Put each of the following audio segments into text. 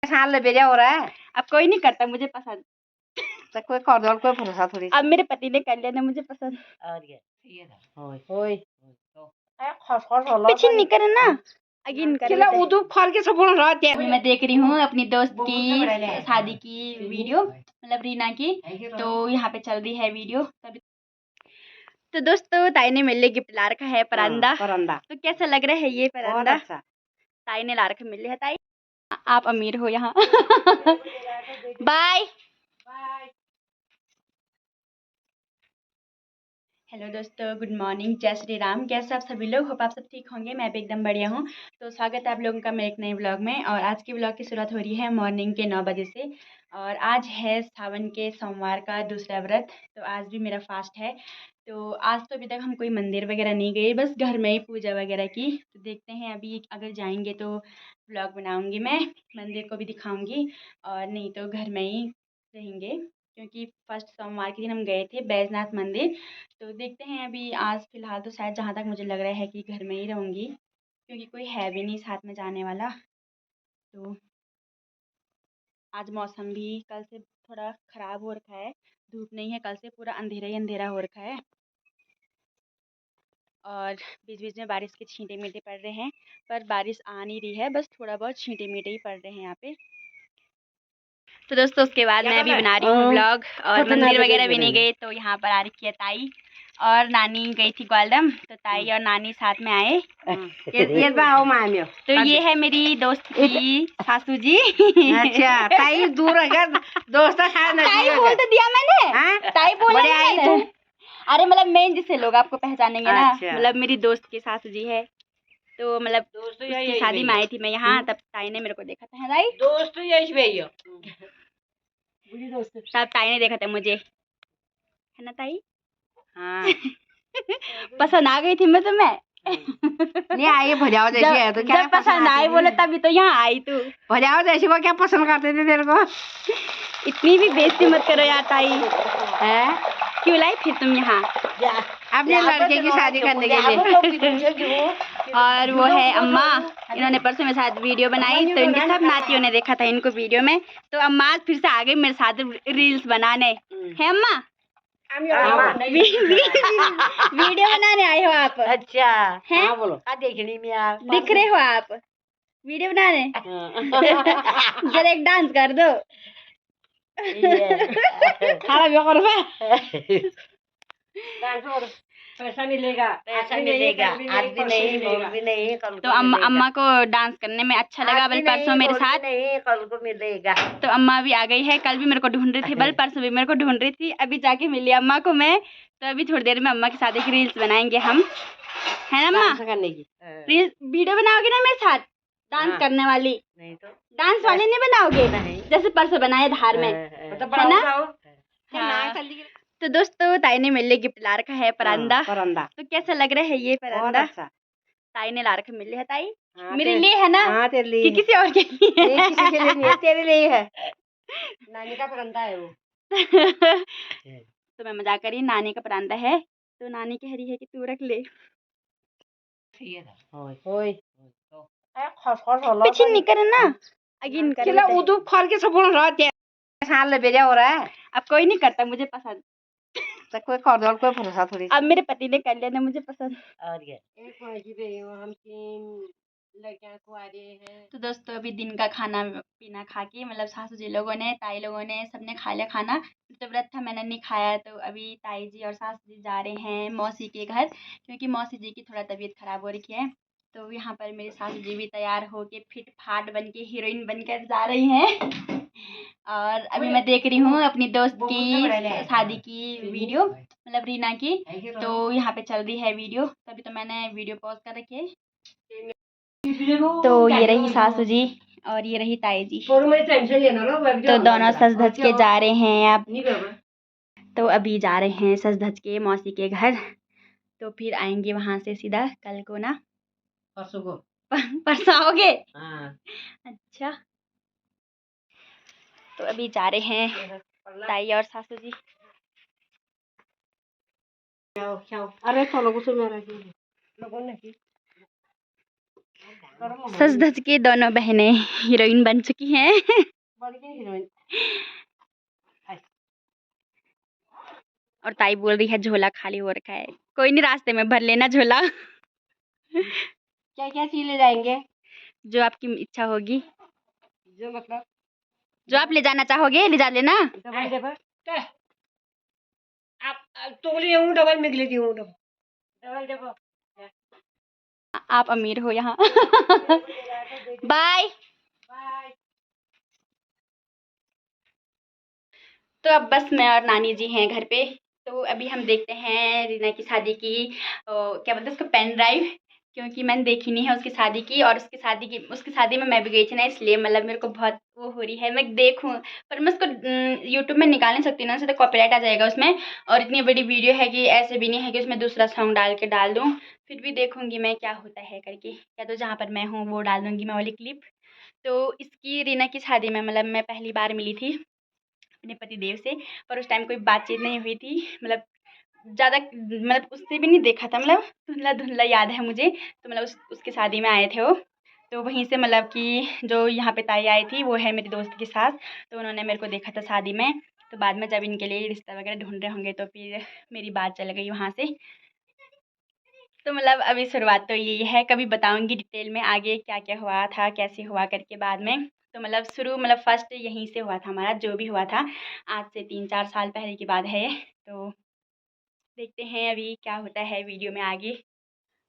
साल बेजा हो रहा है। अब कोई नहीं करता मुझे पसंद। तो कोई कर दो, कोई भरोसा थोड़ी। अब मेरे पति ने कर लिया ना मुझे पसंद। और ये ओए खस होला पीछे नहीं करे ना, आगे नहीं करे। किला उदू खर के सब बोल रहा है। मैं देख रही हूँ अपनी दोस्त की शादी की वीडियो, मतलब रीना की। तो यहाँ पे चल रही है वीडियो तभी। तो दोस्तों ताई ने मेरे लिए गिफ्ट ला रखा है परंदा। तो कैसा लग रहा है ये परंदा? अच्छा। ताई ने ला रखा मिल है। ताई आप अमीर हो यहाँ। बाय। हेलो दोस्तों, गुड मॉर्निंग, जय श्री राम। कैसे आप सभी लोग? होप आप सब ठीक होंगे। मैं भी एकदम बढ़िया हूँ। तो स्वागत है आप लोगों का मेरे एक नए व्लॉग में। और आज के व्लॉग की शुरुआत हो रही है मॉर्निंग के 9 बजे से। और आज है सावन के सोमवार का दूसरा व्रत। तो आज भी मेरा फास्ट है। तो आज तो अभी तक हम कोई मंदिर वगैरह नहीं गए, बस घर में ही पूजा वगैरह की। तो देखते हैं अभी अगर जाएंगे तो व्लॉग बनाऊँगी, मैं मंदिर को भी दिखाऊँगी। और नहीं तो घर में ही रहेंगे, क्योंकि फर्स्ट सोमवार के दिन हम गए थे बैजनाथ मंदिर। तो देखते हैं अभी आज फ़िलहाल तो शायद जहाँ तक मुझे लग रहा है कि घर में ही रहूँगी, क्योंकि कोई है भी नहीं साथ में जाने वाला। तो आज मौसम भी कल से थोड़ा ख़राब हो रखा है, धूप नहीं है कल से, पूरा अंधेरा ही अंधेरा हो रखा है। और बीच बीच में बारिश के छींटे मींटे पड़ रहे हैं, पर बारिश आ नहीं रही है, बस थोड़ा बहुत छींटे मींटे ही पड़ रहे हैं यहाँ पे। तो दोस्तों उसके बाद मैं अभी बना रही हूँ व्लॉग, और मंदिर वगैरह भी नहीं गए। तो यहाँ पर आ रखी है ताई और नानी गई थी ग्वालडम। तो ताई और नानी साथ में आए। तो ये है मेरी दोस्त की सासू जी। अच्छा ताई दूर है दोस्त ताई बोल तो दिया मैंने। ताई बोले। अरे मतलब मेन जिससे लोग आपको पहचानेंगे ना, मतलब मेरी दोस्त की सासू जी है। तो मतलब उसकी शादी में आई थी मैं यहाँ, तब ताई ने मेरे को देखा था। ताई दोस्त यही तब ताई ने देखा था मुझे, है ना ताई? हाँ। पसंद आ गई थी मैं तुम्हें। नहीं आई भजाओ जैसी है तो क्या जब पसंद आई बोले तभी तो यहाँ आई तू। भजाओ जैसी को क्या पसंद करते थे तेरे को? इतनी भी बेइज्जती मत करो यार ताई। है क्यों लाई फिर तुम यहाँ अपने लड़के की शादी करने के लिए? और वो है अम्मा, इन्होंने परसों मेरे साथ वीडियो बनाई। तो इनके सब नातियों ने देखा था इनको वीडियो में। तो अम्मा आज फिर से आ गई मेरे साथ रील्स बनाने। है अम्मा? वीडियो बनाने आए हो आप? अच्छा है, बोलो देखने में आप दिख रहे हो आप वीडियो बनाने। जरा एक डांस कर दो। पैसा मिलेगा, पैसा मिलेगा, आज भी नहीं, कल भी नहीं, कल तो अम्मा को डांस करने में अच्छा लगा। बल परसों मेरे साथ नहीं, कल को मिलेगा। तो अम्मा भी आ गई है। कल भी मेरे को ढूंढ रही थी, बल परसों भी मेरे को ढूंढ रही थी। अभी जाके मिली अम्मा को मैं। तो अभी थोड़ी देर में अम्मा के साथ एक रील्स बनाएंगे हम, है ना अम्मा? करने की रील्स वीडियो बनाओगे ना मेरे साथ डांस करने वाली? नहीं तो डांस वाली नहीं बनाओगे? जैसे परसों बनाए धार में, है ना? हाँ। तो दोस्तों ताई ने मेरे लिए गिफ्ट ला रखा है परंदा। तो कैसा लग रहा है ये परंदा? अच्छा। ताई ने ला रखा मिल है। ताई मेरे लिए है ना? हाँ तेरे लिए। कि किसी और के लिए? नहीं किसी के लिए नहीं है, तेरे लिए है। नानी का परंदा है वो। तो मैं मजाक करी, नानी का परंदा है तो नानी कह रही है कि तू रख ले। पीछे नहीं करे ना, आगे नहीं करे। किला उदू खर के सब बोल रहा है। साल बेजा हो रहा है। अब कोई नहीं करता मुझे पसंद। तो कोई कर दो, कोई भरोसा थोड़ी। अब मेरे पति ने कर लिया ना मुझे पसंद। और ये हम 3 लड़कियां को आ रहे हैं। तो दोस्तों अभी दिन का खाना पीना खा के, मतलब सासू जी लोगों ने, ताई लोगों ने, सबने खा लिया खाना। तो व्रत था मैंने नहीं खाया। तो अभी ताई जी और सासू जी जा रहे हैं मौसी के घर, क्योंकि मौसी जी की थोड़ा तबीयत खराब हो रही है। तो यहाँ पर मेरी सासू जी भी तैयार होके फिट फाट बन के हीरोइन बनकर जा रही हैं। और अभी मैं देख रही हूँ अपनी दोस्त की शादी की वीडियो, मतलब रीना की। तो यहाँ पे चल रही है वीडियो, तभी तो मैंने वीडियो पॉज कर रखी है। तो ये रही सासू जी और ये रही ताई जी। तो दोनों सज धज के जा रहे हैं अब। तो अभी जा रहे हैं सज धज के मौसी के घर। तो फिर आएंगे वहां से सीधा कल को ना, परसों को। परसों आओगे? हाँ। अच्छा। तो अभी जा रहे हैं ताई और सासू जी। अरे चलो कुछ मेरा लोगों ने सज धज के दोनों बहनें हीरोइन बन चुकी हैं। हीरोइन। और ताई बोल रही है झोला खाली हो रखा है। कोई नहीं, रास्ते में भर लेना झोला। क्या क्या चीज ले जाएंगे? जो आपकी इच्छा होगी, जो मतलब जो आप ले जाना चाहोगे ले जा लेना। डबल डबल आप तो लिए हूँ, डबल में लेती हूँ, डबल डबल। आप अमीर हो यहाँ। बाय। तो अब बस मैं और नानी जी हैं घर पे। तो अभी हम देखते हैं रीना की शादी की क्या बोलते हैं उसको, पेन ड्राइव, क्योंकि मैंने देखी नहीं है उसकी शादी की। और उसकी शादी में मैं भी गई थी ना, इसलिए मतलब मेरे को बहुत वो हो रही है मैं देखूं। पर मैं उसको यूट्यूब में निकाल नहीं सकती ना, उससे तो कॉपीराइट आ जाएगा उसमें। और इतनी बड़ी वीडियो है कि ऐसे भी नहीं है कि उसमें दूसरा सॉन्ग डाल दूँ। फिर भी देखूंगी मैं क्या होता है करके, या तो जहाँ पर मैं हूँ वो डाल दूँगी मैं वाली क्लिप। तो इसकी रीना की शादी में मतलब मैं पहली बार मिली थी अपने पति देव से, पर उस टाइम कोई बातचीत नहीं हुई थी। मतलब ज़्यादा मतलब उससे भी नहीं देखा था, मतलब धुंधला धुंधला याद है मुझे। तो मतलब उसकी शादी में आए थे वो। तो वहीं से मतलब कि जो यहाँ पे ताई आई थी वो है मेरी दोस्त की सास। तो उन्होंने मेरे को देखा था शादी में। तो बाद में जब इनके लिए रिश्ता वगैरह ढूंढ रहे होंगे तो फिर मेरी बात चल गई वहाँ से। तो मतलब अभी शुरुआत तो यही है, कभी बताऊंगी डिटेल में आगे क्या क्या हुआ था, कैसे हुआ करके बाद में। तो मतलब मतलब फर्स्ट यहीं से हुआ था हमारा, जो भी हुआ था। आज से 3-4 साल पहले की बात है ये। तो देखते हैं अभी क्या होता है वीडियो में आगे।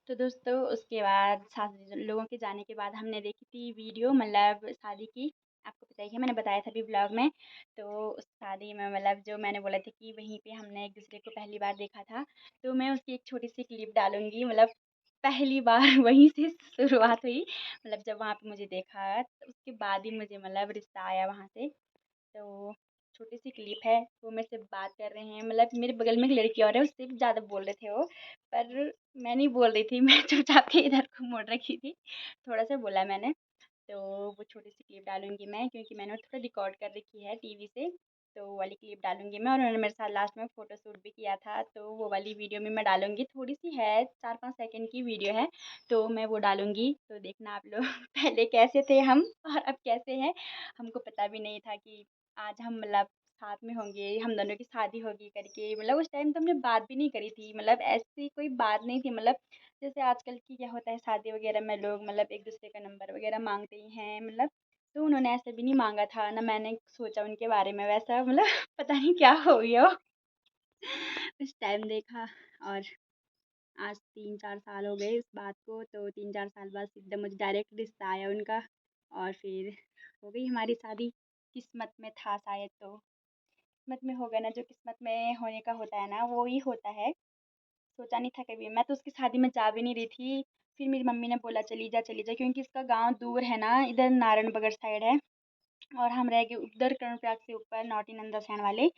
तो दोस्तों उसके बाद शादी लोगों के जाने के बाद हमने देखी थी वीडियो, मतलब शादी की। आपको पता ही है, मैंने बताया था अभी ब्लॉग में। तो उस शादी में मतलब जो मैंने बोला था कि वहीं पे हमने एक दूसरे को पहली बार देखा था। तो मैं उसकी एक छोटी सी क्लिप डालूंगी। मतलब पहली बार वहीं से शुरुआत हुई, मतलब जब वहाँ पे मुझे देखा तो उसके बाद ही मुझे मतलब रिश्ता आया वहाँ से। तो छोटी सी क्लिप है, वो मेरे से बात कर रहे हैं। मतलब मेरे बगल में एक लड़की और है, उससे भी ज़्यादा बोल रहे थे वो। पर मैं नहीं बोल रही थी, मैं चुपचाप के इधर को मुड़ रखी थी। थोड़ा सा बोला मैंने। तो वो छोटी सी क्लिप डालूंगी मैं, क्योंकि मैंने थोड़ा रिकॉर्ड कर रखी है टीवी से। तो वो वाली क्लिप डालूंगी मैं। और उन्होंने मेरे साथ लास्ट में फ़ोटो शूट भी किया था, तो वो वाली वीडियो में मैं डालूंगी। थोड़ी सी है, 4-5 सेकंड की वीडियो है। तो मैं वो डालूंगी, तो देखना आप लोग। पहले कैसे थे हम और अब कैसे हैं। हमको पता भी नहीं था कि आज हम मतलब साथ में होंगे, हम दोनों की शादी होगी करके। मतलब उस टाइम तो हमने बात भी नहीं करी थी, मतलब ऐसी कोई बात नहीं थी। मतलब जैसे आजकल की क्या होता है शादी वगैरह में लोग मतलब एक दूसरे का नंबर वगैरह मांगते ही हैं, मतलब तो उन्होंने ऐसे भी नहीं मांगा था ना। मैंने सोचा उनके बारे में वैसा, मतलब पता नहीं क्या हो गया हो। उस टाइम देखा। और आज 3-4 साल हो गए इस बात को। तो 3-4 साल बाद एकदम मुझे डायरेक्ट रिश्ता आया उनका। और फिर हो गई हमारी शादी। किस्मत में था शायद, तो किस्मत में होगा ना, जो किस्मत में होने का होता है ना वो ही होता है। सोचा नहीं था कभी। मैं तो उसकी शादी में जा भी नहीं रही थी। फिर मेरी मम्मी ने बोला चली जा, क्योंकि इसका गांव दूर है ना, इधर नारायणबगड़ साइड है। और हम रह गए उधर कर्णप्रयाग से ऊपर नौटी नंदा वाले।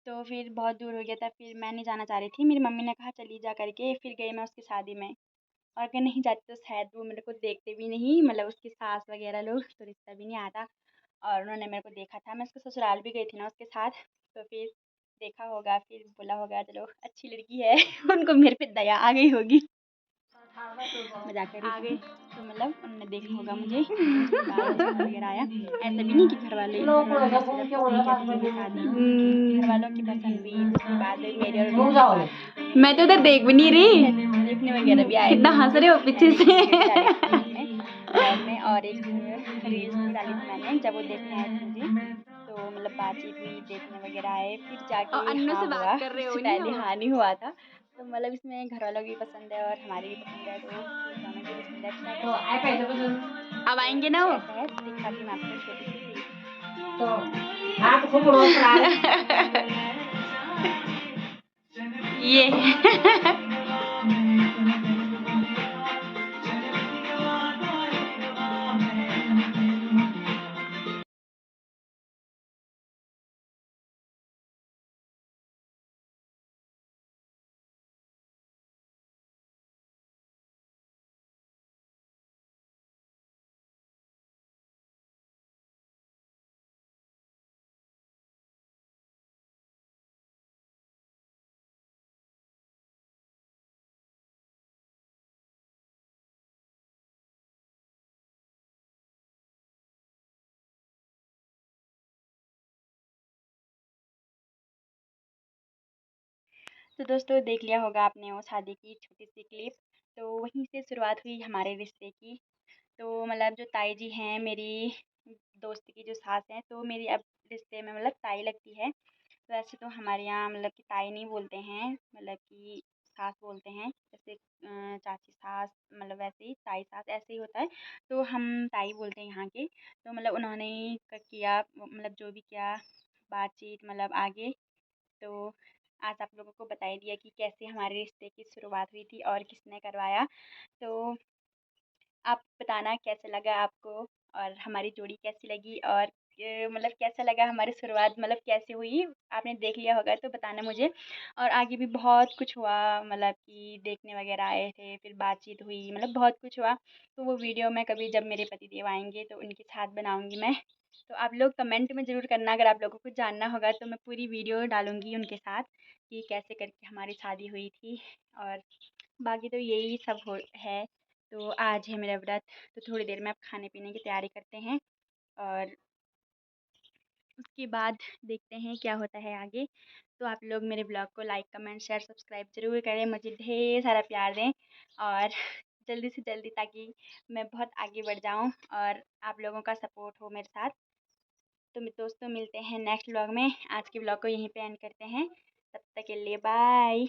तो फिर बहुत दूर हो गया था, फिर मैं नहीं जाना चाह रही थी। मेरी मम्मी ने कहा चली जा करके, फिर गई मैं उसकी शादी में। और अगर नहीं जाती तो शायद वो मेरे को देखते भी नहीं, मतलब उसकी सास वगैरह लोग, तो रिश्ता भी नहीं आता। और उन्होंने मेरे को देखा था, मैं उसके ससुराल भी गई थी ना उसके साथ। तो फिर देखा होगा, फिर बोला होगा चलो अच्छी लड़की है। उनको मेरे पे दया आ गई होगी। मजाक कर रही थी। तो मतलब उन्होंने देखा होगा मुझे, तो उसके बाद रिश्ता वगैरह आया। ऐसा भी नहीं कि घर वालों ने सिर्फ सही कहते थे शादी, घर वालों की पसंद भी, उसके बाद मेरे और उनकी बात हुई तो मैं तो उधर देख भी नहीं रही, देखने वगैरह भी आए। कितना हंस रहे हो पीछे से। ब्लॉग में और एक रील्स भी डाली थी मैंने, जब वो देखने आए थे मुझे। तो मतलब बातचीत हुई, देखने वगैरह आए, फिर जाके हाँ हुआ। इससे पहले हाँ नहीं हुआ था। तो मतलब इसमें घर वालों की पसंद है और हमारी भी पसंद है, तो दोनों की पसंद है, अच्छा तो है, आए अच्छा पैसे है। पसंद अब आएंगे ना कुछ वो। ऐसा है, दिखाती हूँ आपको छोटी सी क्लिप। तो हाँ तो खूब रोज ये तो दोस्तों देख लिया होगा आपने वो शादी की छोटी सी क्लिप। तो वहीं से शुरुआत हुई हमारे रिश्ते की। तो मतलब जो ताई जी हैं मेरी दोस्त की जो सास हैं, तो मेरी अब रिश्ते में मतलब ताई लगती है। वैसे तो हमारे यहाँ मतलब कि ताई नहीं बोलते हैं, मतलब कि सास बोलते हैं। जैसे चाची सास, मतलब वैसे ही ताई सास ऐसे ही होता है। तो हम ताई बोलते हैं यहाँ के। तो मतलब उन्होंने ही किया, मतलब जो भी किया बातचीत मतलब आगे। तो आज आप लोगों को बता ही दिया कि कैसे हमारे रिश्ते की शुरुआत हुई थी और किसने करवाया। तो आप बताना कैसा लगा आपको और हमारी जोड़ी कैसी लगी, और मतलब कैसा लगा हमारी शुरुआत, मतलब कैसे हुई। आपने देख लिया होगा तो बताना मुझे। और आगे भी बहुत कुछ हुआ, मतलब कि देखने वगैरह आए थे, फिर बातचीत हुई, मतलब बहुत कुछ हुआ। तो वो वीडियो मैं कभी जब मेरे पतिदेव आएंगे तो उनके साथ बनाऊंगी मैं। तो आप लोग कमेंट में ज़रूर करना, अगर आप लोगों को जानना होगा तो मैं पूरी वीडियो डालूंगी उनके साथ कि कैसे करके हमारी शादी हुई थी। और बाकी तो यही सब हो है। तो आज है मेरा व्रत। तो थोड़ी देर में अब खाने पीने की तैयारी करते हैं, और उसके बाद देखते हैं क्या होता है आगे। तो आप लोग मेरे ब्लॉग को लाइक कमेंट शेयर सब्सक्राइब ज़रूर करें, मुझे ढेर सारा प्यार दें, और जल्दी से जल्दी, ताकि मैं बहुत आगे बढ़ जाऊं और आप लोगों का सपोर्ट हो मेरे साथ। तो दोस्तों मिलते हैं नेक्स्ट ब्लॉग में। आज के ब्लॉग को यहीं पे एंड करते हैं। तब तक के लिए बाय।